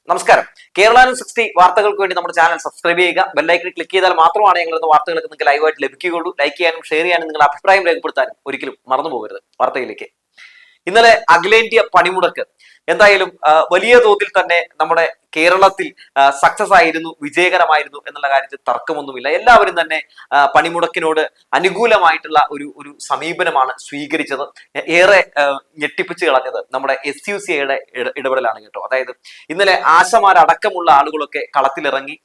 നമസ്കാരം. കേരള ന്യൂസ് 60 വാർത്തകൾക്ക് വേണ്ടി നമ്മുടെ ചാനൽ സബ്സ്ക്രൈബ് ചെയ്യുക. ബെല്ലൈക്കൺ ക്ലിക്ക് ചെയ്താൽ മാത്രമാണ് ഞങ്ങളുടെ വാർത്തകൾക്ക് നിങ്ങൾക്ക് ലൈവായിട്ട് ലഭിക്കുകയുള്ളൂ. ലൈക്ക് ചെയ്യാനും ഷെയർ ചെയ്യാനും നിങ്ങളുടെ അഭിപ്രായം രേഖപ്പെടുത്താനും ഒരിക്കലും മറന്നു പോകരുത്. വാർത്തയിലേക്ക്. ഇന്നലെ അഖിലേന്ത്യാ പണിമുടക്ക് എന്തായാലും വലിയ തോതിൽ തന്നെ നമ്മുടെ കേരളത്തിൽ സക്സസ് ആയിരുന്നു, വിജയകരമായിരുന്നു എന്നുള്ള കാര്യത്തിൽ തർക്കമൊന്നുമില്ല. എല്ലാവരും തന്നെ പണിമുടക്കിനോട് അനുകൂലമായിട്ടുള്ള ഒരു സമീപനമാണ് സ്വീകരിച്ചത്. ഏറെ ഞെട്ടിപ്പിച്ച് കളഞ്ഞത് നമ്മുടെ SUCIയുടെ ഇടപെടലാണ് കേട്ടോ. അതായത് ഇന്നലെ ആശമാരടക്കമുള്ള ആളുകളൊക്കെ കളത്തിലിറങ്ങി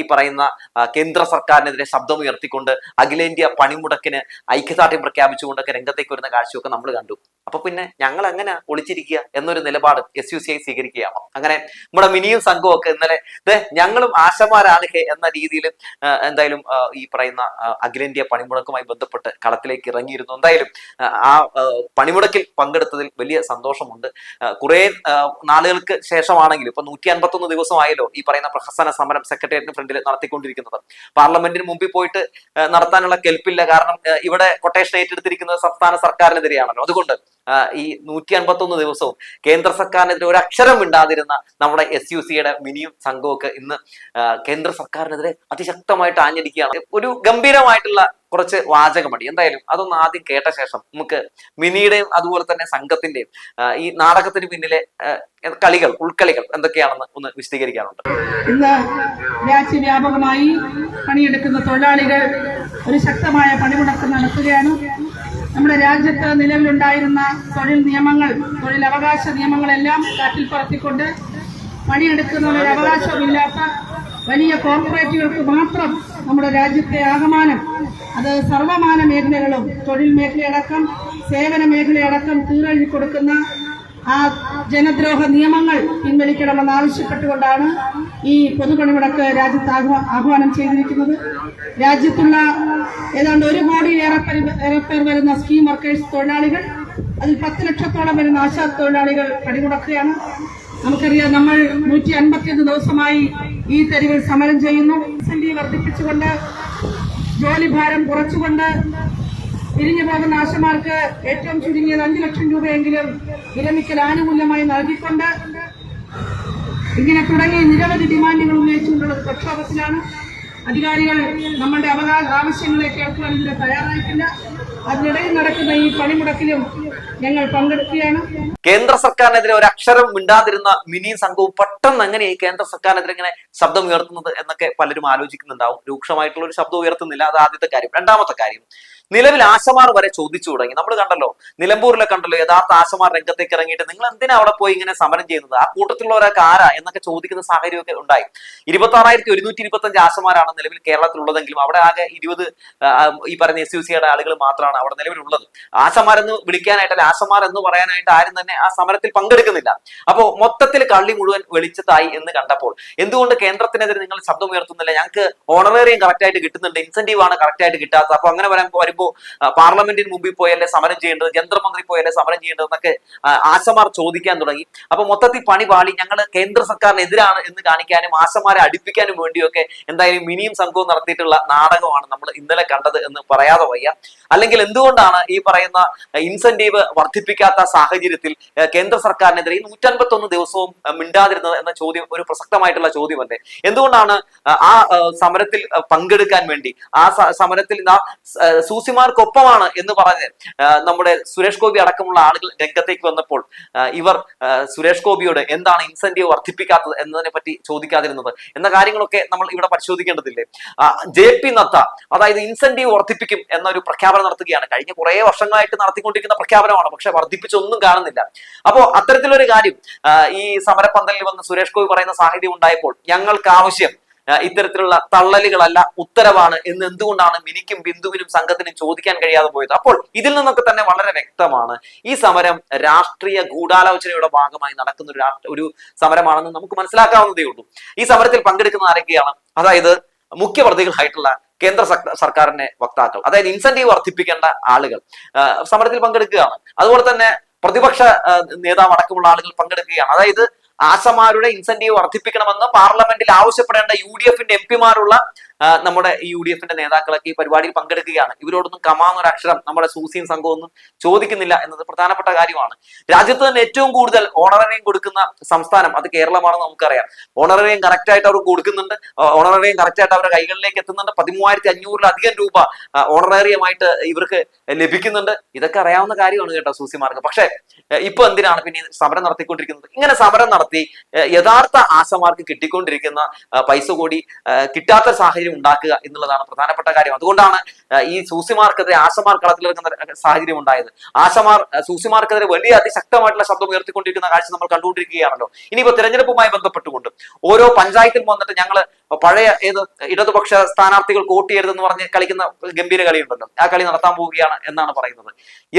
ഈ പറയുന്ന കേന്ദ്ര സർക്കാരിനെതിരെ ശബ്ദമുയർത്തിക്കൊണ്ട് അഖിലേന്ത്യാ പണിമുടക്കിന് ഐക്യദാർഢ്യം പ്രഖ്യാപിച്ചുകൊണ്ടൊക്കെ രംഗത്തേക്ക് വരുന്ന കാഴ്ചയൊക്കെ നമ്മൾ കണ്ടു. അപ്പൊ പിന്നെ ഞങ്ങൾ എങ്ങനെ ഒളിച്ചിരിക്കുക എന്നൊരു നിലപാട് SUCI സ്വീകരിക്കുകയാണ്. അങ്ങനെ നമ്മുടെ മിനിയും സംഘവും ഒക്കെ ഇന്നലെ ഞങ്ങളും ആശമാരാണ് എന്ന രീതിയിൽ എന്തായാലും ഈ പറയുന്ന അഖിലേന്ത്യാ പണിമുടക്കുമായി ബന്ധപ്പെട്ട് കളത്തിലേക്ക് ഇറങ്ങിയിരുന്നു. എന്തായാലും ആ പണിമുടക്കിൽ പങ്കെടുത്തതിൽ വലിയ സന്തോഷമുണ്ട്. കുറെ നാളുകൾക്ക് ശേഷമാണെങ്കിലും ഇപ്പൊ 151 ദിവസമായല്ലോ ഈ പറയുന്ന പ്രഹസന സമരം സെക്രട്ടേറിയറ്റിന് ഫ്രണ്ടിൽ നടത്തിക്കൊണ്ടിരിക്കുന്നത്. പാർലമെന്റിന് മുമ്പിൽ പോയിട്ട് നടത്താനുള്ള കെൽപ്പില്ല. കാരണം ഇവിടെ കൊട്ടേഷൻ ഏറ്റെടുത്തിരിക്കുന്നത് സംസ്ഥാന സർക്കാരിനെതിരെയാണല്ലോ. അതുകൊണ്ട് ഈ 151 ദിവസവും കേന്ദ്ര സർക്കാരിനെതിരെ ഒരു അക്ഷരം മിണ്ടാതിരുന്ന നമ്മുടെ SUCIയുടെ മിനിയും സംഘമൊക്കെ ഇന്ന് കേന്ദ്ര സർക്കാരിനെതിരെ അതിശക്തമായിട്ട് ആഞ്ഞടിക്കുകയാണ്. ഒരു ഗംഭീരമായിട്ടുള്ള കുറച്ച് വാചകമടി. എന്തായാലും അതൊന്ന് ആദ്യം കേട്ട ശേഷം നമുക്ക് മിനിയുടെയും അതുപോലെ തന്നെ സംഘത്തിന്റെയും ഈ നാടകത്തിന് പിന്നിലെ ഉൾക്കളികൾ എന്തൊക്കെയാണെന്ന് ഒന്ന് വിശദീകരിക്കാനുണ്ട്. ഇന്ന് രാജ്യവ്യാപകമായി പണിയെടുക്കുന്ന തൊഴിലാളികൾ ഒരു ശക്തമായ പണിമുടക്ക് നടത്തുകയാണ്. നമ്മുടെ രാജ്യത്ത് നിലവിലുണ്ടായിരുന്ന തൊഴിൽ നിയമങ്ങൾ, തൊഴിലവകാശ നിയമങ്ങളെല്ലാം കാറ്റിൽ പറത്തിക്കൊണ്ട് പണിയെടുക്കുന്നവരുടെ അവകാശമില്ലാത്ത വലിയ കോർപ്പറേറ്റുകൾക്ക് മാത്രം നമ്മുടെ രാജ്യത്തെ ആകമാനം, അത് സർവമാന മേഖലകളും തൊഴിൽ മേഖലയടക്കം സേവന മേഖലയടക്കം തീരെഴുതി കൊടുക്കുന്ന ആ ജനദ്രോഹ നിയമങ്ങൾ പിൻവലിക്കണമെന്ന് ആവശ്യപ്പെട്ടുകൊണ്ടാണ് ഈ പൊതുപണിമുടക്ക് രാജ്യത്ത് ആഹ്വാനം ചെയ്തിരിക്കുന്നത്. രാജ്യത്തുള്ള ഏതാണ്ട് 1 കോടിയിലേറെ പേർ വരുന്ന സ്കീം വർക്കേഴ്സ് തൊഴിലാളികൾ, അതിൽ 10 ലക്ഷത്തോളം വരുന്ന ആശാ തൊഴിലാളികൾ പണിമുടക്കുകയാണ്. നമുക്കറിയാം, നമ്മൾ 151 ദിവസമായി ഈ തെരുവിൽ സമരം ചെയ്യുന്നു. ഇൻസെന്റീവ് വർദ്ധിപ്പിച്ചുകൊണ്ട്, ജോലിഭാരം കുറച്ചുകൊണ്ട്, പിരിഞ്ഞു പോകുന്ന ആശമാർക്ക് ഏറ്റവും ചുരുങ്ങിയത് 5 ലക്ഷം രൂപയെങ്കിലും വിരമിക്കൽ ആനുകൂല്യമായി നൽകിക്കൊണ്ട്, ഇങ്ങനെ തുടങ്ങി നിരവധി ഡിമാൻഡുകൾ ഉന്നയിച്ചുകൊണ്ടുള്ള പ്രക്ഷോഭത്തിലാണ്. അധികാരികൾ നമ്മളുടെ ആവശ്യങ്ങളെ കേൾക്കുവാൻ ഇതിന് തയ്യാറായിട്ടില്ല. അതിനിടയിൽ നടക്കുന്ന ഈ പണിമുടക്കിലും ഞങ്ങൾ പങ്കെടുക്കുകയാണ്. കേന്ദ്ര സർക്കാരിനെതിരെ ഒരു അക്ഷരം മിണ്ടാതിരുന്ന മിനി സംഘവും പെട്ടെന്ന് എങ്ങനെ ഈ കേന്ദ്ര സർക്കാരിനെതിരെ ഇങ്ങനെ ശബ്ദം ഉയർത്തുന്നത് എന്നൊക്കെ പലരും ആലോചിക്കുന്നുണ്ടാവും. രൂക്ഷമായിട്ടുള്ള ഒരു ശബ്ദം ഉയർത്തുന്നില്ല, അത് ആദ്യത്തെ കാര്യം. രണ്ടാമത്തെ കാര്യം, നിലവിൽ ആശമാർ വരെ ചോദിച്ചു തുടങ്ങി. നമ്മൾ കണ്ടല്ലോ, നിലമ്പൂരിലെ കണ്ടല്ലോ, യഥാർത്ഥ ആശമാർ രംഗത്തേക്ക് ഇറങ്ങിയിട്ട് നിങ്ങൾ എന്തിനാ അവിടെ പോയി ഇങ്ങനെ സമരം ചെയ്യുന്നത്, ആ കൂട്ടത്തിലുള്ളവരൊക്കെ ആരാ എന്നൊക്കെ ചോദിക്കുന്ന സാഹചര്യമൊക്കെ ഉണ്ടായി. 26,125 ആശമാരാണ് നിലവിൽ കേരളത്തിലുള്ളതെങ്കിലും അവിടെ ആകെ 20 ഈ പറയുന്ന SUCIയുടെ ആളുകൾ മാത്രമാണ് അവിടെ നിലവിലുള്ളത്. ആശമാരെന്ന് വിളിക്കാനായിട്ടല്ല, ആശമാർ എന്ന് പറയാനായിട്ട് ആരും തന്നെ ആ സമരത്തിൽ പങ്കെടുക്കുന്നില്ല. അപ്പോ മൊത്തത്തിൽ കള്ളി മുഴുവൻ വെളിച്ചത്തായി എന്ന് കണ്ടപ്പോൾ എന്തുകൊണ്ട് കേന്ദ്രത്തിനെതിരെ നിങ്ങൾ ശബ്ദം ഉയർത്തുന്നില്ല? ഞങ്ങൾക്ക് ഓണറേറിയം കറക്റ്റ് ആയിട്ട് കിട്ടുന്നുണ്ട്, ഇൻസെന്റീവ് ആണ് കറക്റ്റ് ആയിട്ട് കിട്ടാത്തത്. അപ്പൊ അങ്ങനെ വരുമ്പോ പാർലമെന്റിന് മുമ്പിൽ പോയല്ലേ സമരം ചെയ്യേണ്ടത്, കേന്ദ്രമന്ത്രി പോയല്ലേ സമരം ചെയ്യേണ്ടത് എന്നൊക്കെ ആശമാർ ചോദിക്കാൻ തുടങ്ങി. അപ്പൊ മൊത്തത്തിൽ പണി പാളി. ഞങ്ങൾ കേന്ദ്ര സർക്കാരിനെതിരാണ് എന്ന് കാണിക്കാനും ആശമാരെ അടുപ്പിക്കാനും വേണ്ടിയൊക്കെ എന്തായാലും മിനിയും സംഘവും നടത്തിയിട്ടുള്ള നാടകമാണ് നമ്മൾ ഇന്നലെ കണ്ടത് എന്ന് പറയാതെ വയ്യ. അല്ലെങ്കിൽ എന്തുകൊണ്ടാണ് ഈ പറയുന്ന ഇൻസെന്റീവ് വർദ്ധിപ്പിക്കാത്ത സാഹചര്യത്തിൽ കേന്ദ്ര സർക്കാരിനെതിരെ 151 ദിവസവും മിണ്ടാതിരുന്നത് എന്ന ചോദ്യം ഒരു പ്രസക്തമായിട്ടുള്ള ചോദ്യമല്ലേ? എന്തുകൊണ്ടാണ് ആ സമരത്തിൽ പങ്കെടുക്കാൻ വേണ്ടി, ആ സമരത്തിൽ സൂസിമാർക്കൊപ്പമാണ് എന്ന് പറഞ്ഞ് നമ്മുടെ സുരേഷ് ഗോപി അടക്കമുള്ള ആളുകൾ രംഗത്തേക്ക് വന്നപ്പോൾ ഇവർ സുരേഷ് ഗോപിയോട് എന്താണ് ഇൻസെന്റീവ് വർദ്ധിപ്പിക്കാത്തത് എന്നതിനെ പറ്റി ചോദിക്കാതിരുന്നത് എന്ന കാര്യങ്ങളൊക്കെ നമ്മൾ ഇവിടെ പരിശോധിക്കേണ്ടതില്ലേ? JP നദ്ദ അതായത് ഇൻസെന്റീവ് വർദ്ധിപ്പിക്കും എന്നൊരു പ്രഖ്യാപനം നടത്തുകയാണ്. കഴിഞ്ഞ കുറെ വർഷങ്ങളായിട്ട് നടത്തിക്കൊണ്ടിരിക്കുന്ന പ്രഖ്യാപനമാണ്, പക്ഷെ വർദ്ധിപ്പിച്ചൊന്നും കാണുന്നില്ല. അപ്പോ അത്തരത്തിലൊരു കാര്യം ഈ സമരപന്തലിൽ വന്ന് സുരേഷ് ഗോപി പറയുന്ന സാഹചര്യം ഉണ്ടായപ്പോൾ ഞങ്ങൾക്ക് ആവശ്യം ഇത്തരത്തിലുള്ള തള്ളലുകളല്ല, ഉത്തരവാണ് എന്ന് എന്തുകൊണ്ടാണ് മിനിക്കും ബിന്ദുവിനും സംഘത്തിനും ചോദിക്കാൻ കഴിയാതെ പോയത്? അപ്പോൾ ഇതിൽ നിന്നൊക്കെ തന്നെ വളരെ വ്യക്തമാണ് ഈ സമരം രാഷ്ട്രീയ ഗൂഢാലോചനയുടെ ഭാഗമായി നടക്കുന്ന ഒരു സമരമാണെന്ന് നമുക്ക് മനസ്സിലാക്കാവുന്നതേ ഉള്ളൂ. ഈ സമരത്തിൽ പങ്കെടുക്കുന്ന ആരൊക്കെയാണ്? അതായത് മുഖ്യപ്രതികളായിട്ടുള്ള കേന്ദ്ര സർക്കാരിന്റെ വക്താക്കൾ, അതായത് ഇൻസെന്റീവ് വർദ്ധിപ്പിക്കേണ്ട ആളുകൾ സമരത്തിൽ പങ്കെടുക്കുകയാണ്. അതുപോലെ തന്നെ പ്രതിപക്ഷ നേതാവ് അടക്കമുള്ള ആളുകൾ പങ്കെടുക്കുകയാണ്. അതായത് ആശമാരുടെ ഇൻസെന്റീവ് വർദ്ധിപ്പിക്കണമെന്ന് പാർലമെന്റിൽ ആവശ്യപ്പെടേണ്ട UDFന്റെ MP മാരുള്ള നമ്മുടെ ഈ UDF-ന്റെ നേതാക്കളൊക്കെ ഈ പരിപാടിയിൽ പങ്കെടുക്കുകയാണ്. ഇവരോടൊന്നും കമാന്നൊരു അക്ഷരം നമ്മുടെ സൂസിയും സംഘമൊന്നും ചോദിക്കുന്നില്ല എന്നത് പ്രധാനപ്പെട്ട കാര്യമാണ്. രാജ്യത്ത് തന്നെ ഏറ്റവും കൂടുതൽ ഓണറേറിയം കൊടുക്കുന്ന സംസ്ഥാനം അത് കേരളമാണെന്ന് നമുക്കറിയാം. ഓണറേറിയം കറക്റ്റ് ആയിട്ട് അവർ കൊടുക്കുന്നുണ്ട്. ഓണറേറിയം കറക്റ്റ് ആയിട്ട് അവരുടെ കൈകളിലേക്ക് എത്തുന്നുണ്ട്. 13,500-ലധികം രൂപ ഓണറേറിയമായിട്ട് ഇവർക്ക് ലഭിക്കുന്നുണ്ട്. ഇതൊക്കെ അറിയാവുന്ന കാര്യമാണ് കേട്ടോ സൂസിമാർക്ക്. പക്ഷെ ഇപ്പൊ എന്തിനാണ് പിന്നെ സമരം നടത്തിക്കൊണ്ടിരിക്കുന്നത്? ഇങ്ങനെ സമരം നടത്തി യഥാർത്ഥ ആശമാർക്ക് കിട്ടിക്കൊണ്ടിരിക്കുന്ന പൈസ കൂടി കിട്ടാത്ത സാഹചര്യം ഉണ്ടാക്കുക എന്നുള്ളതാണ് പ്രധാനപ്പെട്ട കാര്യം. അതുകൊണ്ടാണ് ഈ സൂസിമാർക്കെതിരെ ആശമാർ കളത്തിലിറങ്ങുന്ന സാഹചര്യം ഉണ്ടായത്. സൂസിമാർക്കെതിരെ വലിയ അതിശക്തമായിട്ടുള്ള ശബ്ദം ഉയർത്തിക്കൊണ്ടിരിക്കുന്ന കാഴ്ച നമ്മൾ കണ്ടുകൊണ്ടിരിക്കുകയാണല്ലോ. ഇനിയിപ്പോ തെരഞ്ഞെടുപ്പുമായി ബന്ധപ്പെട്ടുകൊണ്ട് ഓരോ പഞ്ചായത്തിൽ വന്നിട്ട് ഞങ്ങൾ പഴയ ഇടതുപക്ഷ സ്ഥാനാർത്ഥികൾ വോട്ട് ചെയ്യരുതെന്ന് പറഞ്ഞ് കളിക്കുന്ന ഗംഭീര കളിയുണ്ടല്ലോ, ആ കളി നടത്താൻ പോവുകയാണ് എന്നാണ് പറയുന്നത്.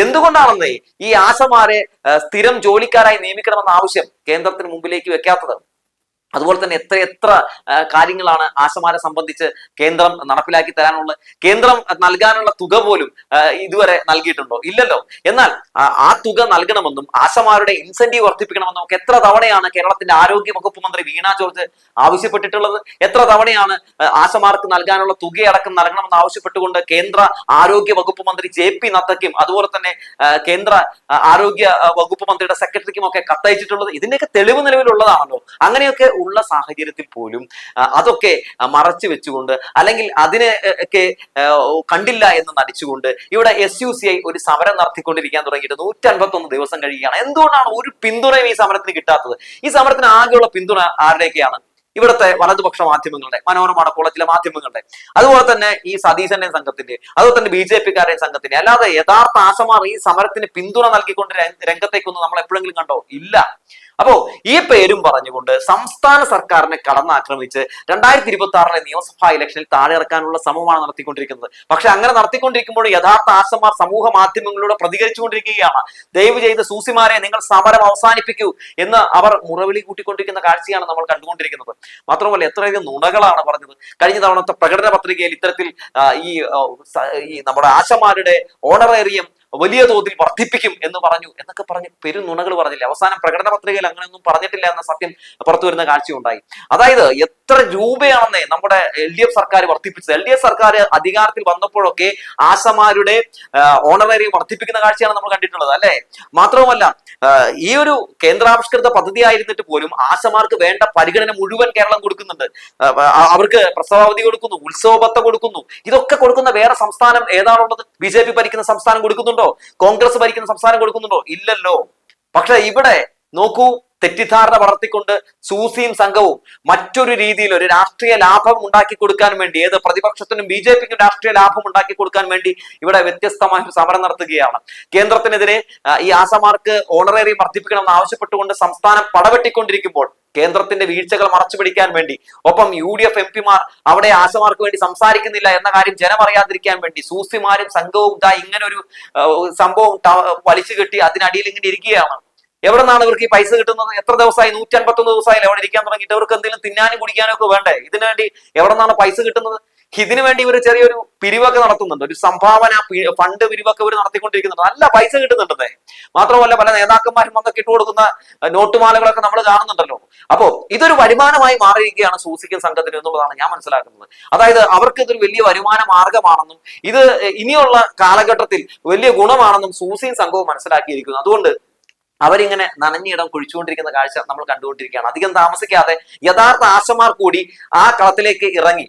എന്തുകൊണ്ടാണെന്നേ ഈ ആശമാരെ സ്ഥിരം ജോലിക്കാരായി നിയമിക്കണമെന്ന ആവശ്യം കേന്ദ്രത്തിന് മുമ്പിലേക്ക് വെക്കാത്തത്? അതുപോലെ തന്നെ എത്ര കാര്യങ്ങളാണ് ആശമാരെ സംബന്ധിച്ച് കേന്ദ്രം നടപ്പിലാക്കി തരാനുള്ളത്? കേന്ദ്രം നൽകാനുള്ള തുക പോലും ഇതുവരെ നൽകിയിട്ടുണ്ടോ? ഇല്ലല്ലോ. എന്നാൽ ആ തുക നൽകണമെന്നും ആശമാരുടെ ഇൻസെന്റീവ് വർദ്ധിപ്പിക്കണമെന്നും ഒക്കെ എത്ര തവണയാണ് കേരളത്തിന്റെ ആരോഗ്യ വകുപ്പ് മന്ത്രി വീണ ജോർജ് ആവശ്യപ്പെട്ടിട്ടുള്ളത്? എത്ര തവണയാണ് ആശമാർക്ക് നൽകാനുള്ള തുകയടക്കം നൽകണമെന്ന് ആവശ്യപ്പെട്ടുകൊണ്ട് കേന്ദ്ര ആരോഗ്യ വകുപ്പ് മന്ത്രി JP നദ്ദയ്ക്കും അതുപോലെ തന്നെ കേന്ദ്ര ആരോഗ്യ വകുപ്പ് മന്ത്രിയുടെ സെക്രട്ടറിക്കും ഒക്കെ കത്തയച്ചിട്ടുള്ളത്? ഇതിന്റെയൊക്കെ തെളിവ് നിലവിലുള്ളതാണല്ലോ. അങ്ങനെയൊക്കെ ഉള്ള സാഹചര്യത്തിൽ പോലും അതൊക്കെ മറച്ചു വെച്ചുകൊണ്ട് അല്ലെങ്കിൽ അതിനെ ഒക്കെ കണ്ടില്ല എന്ന് നടിച്ചുകൊണ്ട് ഇവിടെ SUCI ഒരു സമരം നടത്തിക്കൊണ്ടിരിക്കാൻ തുടങ്ങിയിട്ട് 151 ദിവസം കഴിയുകയാണ്. എന്തുകൊണ്ടാണ് ഒരു പിന്തുണയും ഈ സമരത്തിന് കിട്ടാത്തത്? ഈ സമരത്തിന് ആകെയുള്ള പിന്തുണ ആരുടെയൊക്കെയാണ്? ഇവിടുത്തെ വലതുപക്ഷ മാധ്യമങ്ങളുടെ, മനോരമ അടക്കമുള്ള ചില മാധ്യമങ്ങളുടെ, അതുപോലെ തന്നെ ഈ സതീശന്റെ സംഘത്തിന്റെ, അതുപോലെ തന്നെ BJP-കാരുടെ സംഘത്തിന്റെ. അല്ലാതെ യഥാർത്ഥ ആശമാർ ഈ സമരത്തിന് പിന്തുണ നൽകിക്കൊണ്ട് രംഗത്തേക്കൊന്നും നമ്മൾ എപ്പോഴെങ്കിലും കണ്ടോ? ഇല്ല. അപ്പോ ഈ പേരും പറഞ്ഞുകൊണ്ട് സംസ്ഥാന സർക്കാരിനെ കടന്നാക്രമിച്ച് 2026 നിയമസഭാ ഇലക്ഷനിൽ താഴെ ഇറക്കാനുള്ള ശ്രമമാണ് നടത്തിക്കൊണ്ടിരിക്കുന്നത്. പക്ഷെ അങ്ങനെ നടത്തിക്കൊണ്ടിരിക്കുമ്പോൾ യഥാർത്ഥ ആശമാർ സമൂഹ മാധ്യമങ്ങളിലൂടെ പ്രതികരിച്ചുകൊണ്ടിരിക്കുകയാണ്. ദയവ് ചെയ്ത് സൂസിമാരെ നിങ്ങൾ സമരം അവസാനിപ്പിക്കൂ എന്ന് അവർ മുറവിളി കൂട്ടിക്കൊണ്ടിരിക്കുന്ന കാഴ്ചയാണ് നമ്മൾ കണ്ടുകൊണ്ടിരിക്കുന്നത്. മാത്രമല്ല എത്രയധികം നുണകളാണ് പറഞ്ഞത്. കഴിഞ്ഞ തവണത്തെ പ്രകടന പത്രികയിൽ ഇത്തരത്തിൽ ഈ നമ്മുടെ ആശമാരുടെ ഓണറേറിയം വലിയ തോതിൽ വർദ്ധിപ്പിക്കും എന്ന് പറഞ്ഞു എന്നൊക്കെ പറഞ്ഞ് പെരും നുണകൾ പറഞ്ഞില്ല. അവസാനം പ്രകടന പത്രികയിൽ അങ്ങനെയൊന്നും പറഞ്ഞിട്ടില്ല എന്ന സത്യം പുറത്തു വരുന്ന കാഴ്ചയുണ്ടായി. അതായത് എത്ര രൂപയാണെന്നേ നമ്മുടെ LDF സർക്കാർ വർദ്ധിപ്പിച്ചത്. LDF സർക്കാർ അധികാരത്തിൽ വന്നപ്പോഴൊക്കെ ആശമാരുടെ ഓണറേറിയം വർദ്ധിപ്പിക്കുന്ന കാഴ്ചയാണ് നമ്മൾ കണ്ടിട്ടുള്ളത്, അല്ലെ? മാത്രവുമല്ല ഈ ഒരു കേന്ദ്രാവിഷ്കൃത പദ്ധതി ആയിരുന്നിട്ട് പോലും ആശമാർക്ക് വേണ്ട പരിഗണന മുഴുവൻ കേരളം കൊടുക്കുന്നുണ്ട്. അവർക്ക് പ്രസവാവധി കൊടുക്കുന്നു, ഉത്സവ കൊടുക്കുന്നു. ഇതൊക്കെ കൊടുക്കുന്ന വേറെ സംസ്ഥാനം ഏതാണുള്ളത്? BJP ഭരിക്കുന്ന സംസ്ഥാനം കൊടുക്കുന്നുണ്ടോ? കോൺഗ്രസ് ഭരിക്കുന്ന സംസ്ഥാനം കൊടുക്കുന്നുണ്ടോ? ഇല്ലല്ലോ. പക്ഷെ ഇവിടെ നോക്കൂ, തെറ്റിദ്ധാരണ വളർത്തിക്കൊണ്ട് സൂസിയും സംഘവും മറ്റൊരു രീതിയിൽ ഒരു രാഷ്ട്രീയ ലാഭം ഉണ്ടാക്കി കൊടുക്കാൻ വേണ്ടി, ഏത് പ്രതിപക്ഷത്തിനും BJP-ക്കും രാഷ്ട്രീയ ലാഭം ഉണ്ടാക്കി കൊടുക്കാൻ വേണ്ടി ഇവിടെ വ്യത്യസ്തമായ ഒരു സമരം നടത്തുകയാണ്. കേന്ദ്രത്തിനെതിരെ ഈ ആശമാർക്ക് ഓണറേറിയം വർദ്ധിപ്പിക്കണമെന്ന് ആവശ്യപ്പെട്ടുകൊണ്ട് സംസ്ഥാനം പടവെട്ടിക്കൊണ്ടിരിക്കുമ്പോൾ കേന്ദ്രത്തിന്റെ വീഴ്ചകൾ മറച്ചു പിടിക്കാൻ വേണ്ടി, ഒപ്പം UDF MP-മാർ അവിടെ ആശമാർക്ക് വേണ്ടി സംസാരിക്കുന്നില്ല എന്ന കാര്യം ജനം അറിയാതിരിക്കാൻ വേണ്ടി സൂസിമാരും സംഘവും ഇങ്ങനെ ഒരു സംഭവം വലിച്ചു കെട്ടി അതിനടിയിൽ ഇങ്ങനെ ഇരിക്കുകയാണ്. എവിടെ നിന്നാണ് ഇവർക്ക് ഈ പൈസ കിട്ടുന്നത്? എത്ര ദിവസമായി? 151 ദിവസമായി എവിടെ ഇരിക്കാൻ തുടങ്ങിയിട്ട്. ഇവർക്ക് എന്തെങ്കിലും തിന്നാനും കുടിക്കാനും ഒക്കെ വേണ്ടേ? ഇതിനു വേണ്ടി എവിടെ നിന്നാണ് പൈസ കിട്ടുന്നത്? ഇതിനു വേണ്ടി ഇവർ ചെറിയൊരു പിരിവൊക്കെ നടത്തുന്നുണ്ട്, ഒരു സംഭാവന ഫണ്ട് പിരിവൊക്കെ ഇവർ നടത്തിക്കൊണ്ടിരിക്കുന്നുണ്ട്. നല്ല പൈസ കിട്ടുന്നുണ്ടെന്നേ. മാത്രമല്ല പല നേതാക്കന്മാരും വന്നൊക്കെ ഇട്ടുകൊടുക്കുന്ന നോട്ടുമാലകളൊക്കെ നമ്മൾ കാണുന്നുണ്ടല്ലോ. അപ്പോ ഇതൊരു വരുമാനമായി മാറിയിരിക്കുകയാണ് സൂസിക്കും സംഘത്തിന് എന്നുള്ളതാണ് ഞാൻ മനസ്സിലാക്കുന്നത്. അതായത് അവർക്ക് ഇതൊരു വലിയ വരുമാന മാർഗമാണെന്നും ഇത് ഇനിയുള്ള കാലഘട്ടത്തിൽ വലിയ ഗുണമാണെന്നും സൂസിയും സംഘവും മനസ്സിലാക്കിയിരിക്കുന്നു. അതുകൊണ്ട് അവരിങ്ങനെ നനഞ്ഞിടം കുഴിച്ചുകൊണ്ടിരിക്കുന്ന കാഴ്ച നമ്മൾ കണ്ടുകൊണ്ടിരിക്കുകയാണ്. അധികം താമസിക്കാതെ യഥാർത്ഥ ആശമാർ കൂടി ആ കളത്തിലേക്ക് ഇറങ്ങി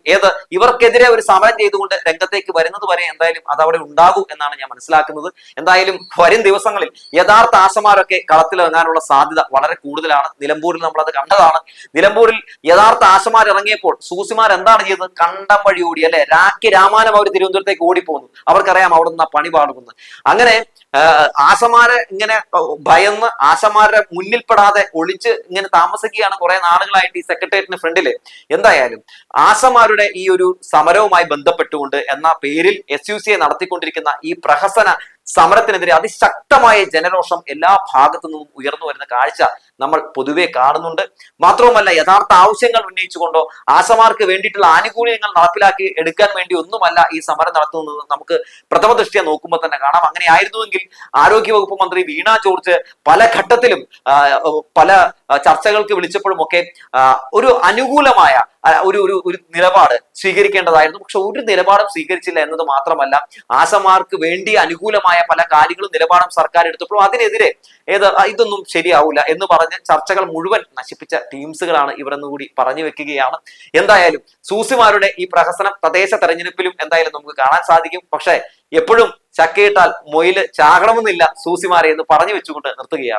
ഇവർക്കെതിരെ ഒരു സമരം ചെയ്തുകൊണ്ട് രംഗത്തേക്ക് വരുന്നത് വരെ എന്തായാലും അത് അവിടെ ഉണ്ടാകും എന്നാണ് ഞാൻ മനസ്സിലാക്കുന്നത്. എന്തായാലും വരും ദിവസങ്ങളിൽ യഥാർത്ഥ ആശമാരൊക്കെ കളത്തിലിറങ്ങാനുള്ള സാധ്യത വളരെ കൂടുതലാണ്. നിലമ്പൂരിൽ നമ്മളത് കണ്ടതാണ്. നിലമ്പൂരിൽ യഥാർത്ഥ ആശമാർ ഇറങ്ങിയപ്പോൾ സൂസിമാർ എന്താണ് ചെയ്തത്? കണ്ടം വഴി ഓടി, അല്ലെ? രാഖി രാമാനം അവർ തിരുവനന്തപുരത്തേക്ക് ഓടിപ്പോന്നു. അവർക്കറിയാം അവിടെ നിന്ന് പണി പാടുമെന്ന്. അങ്ങനെ ആശമാരെ ഇങ്ങനെ ഭയന്ന് ആശമാരുടെ മുന്നിൽപ്പെടാതെ ഒളിച്ച് ഇങ്ങനെ താമസിക്കുകയാണ് കുറെ നാളുകളായിട്ട് ഈ സെക്രട്ടേറിയറ്റിന് ഫ്രണ്ടില്. എന്തായാലും ആശമാരുടെ ഈ ഒരു സമരവുമായി ബന്ധപ്പെട്ടുകൊണ്ട് എന്ന പേരിൽ SUCI നടത്തിക്കൊണ്ടിരിക്കുന്ന ഈ പ്രഹസന സമരത്തിനെതിരെ അതിശക്തമായ ജനരോഷം എല്ലാ ഭാഗത്തു നിന്നും ഉയർന്നു വരുന്ന കാഴ്ച നമ്മൾ പൊതുവെ കാണുന്നുണ്ട്. മാത്രവുമല്ല യഥാർത്ഥ ആവശ്യങ്ങൾ ഉന്നയിച്ചുകൊണ്ടോ ആശമാർക്ക് വേണ്ടിയിട്ടുള്ള ആനുകൂല്യങ്ങൾ നടപ്പിലാക്കി എടുക്കാൻ വേണ്ടി ഒന്നുമല്ല ഈ സമരം നടത്തുന്നത്. നമുക്ക് പ്രഥമ ദൃഷ്ടിയ നോക്കുമ്പോൾ തന്നെ കാണാം. അങ്ങനെ ആയിരുന്നുവെങ്കിൽ ആരോഗ്യവകുപ്പ് മന്ത്രി വീണ ജോർജ് പല ഘട്ടത്തിലും പല ചർച്ചകൾക്ക് വിളിച്ചപ്പോഴും ഒക്കെ ഒരു അനുകൂലമായ ഒരു നിലപാട് സ്വീകരിക്കേണ്ടതായിരുന്നു. പക്ഷെ ഒരു നിലപാടും സ്വീകരിച്ചില്ല എന്നത് മാത്രമല്ല, ആശമാർക്ക് വേണ്ടി അനുകൂലമായ പല കാര്യങ്ങളും നിലപാടും സർക്കാർ എടുത്തപ്പോഴും അതിനെതിരെ ഇതൊന്നും ശരിയാവില്ല എന്ന് പറഞ്ഞ് ചർച്ചകൾ മുഴുവൻ നശിപ്പിച്ച ടീംസുകളാണ് ഇവരെന്ന് കൂടി പറഞ്ഞു വെക്കുകയാണ്. എന്തായാലും സൂസിമാരുടെ ഈ പ്രഹസനം തദ്ദേശ തെരഞ്ഞെടുപ്പിലും എന്തായാലും നമുക്ക് കാണാൻ സാധിക്കും. പക്ഷെ എപ്പോഴും ചക്കയിട്ടാൽ മൊയില് ചാകണമെന്നില്ല സൂസിമാരെ എന്ന് പറഞ്ഞു വെച്ചുകൊണ്ട് നിർത്തുകയാണ്.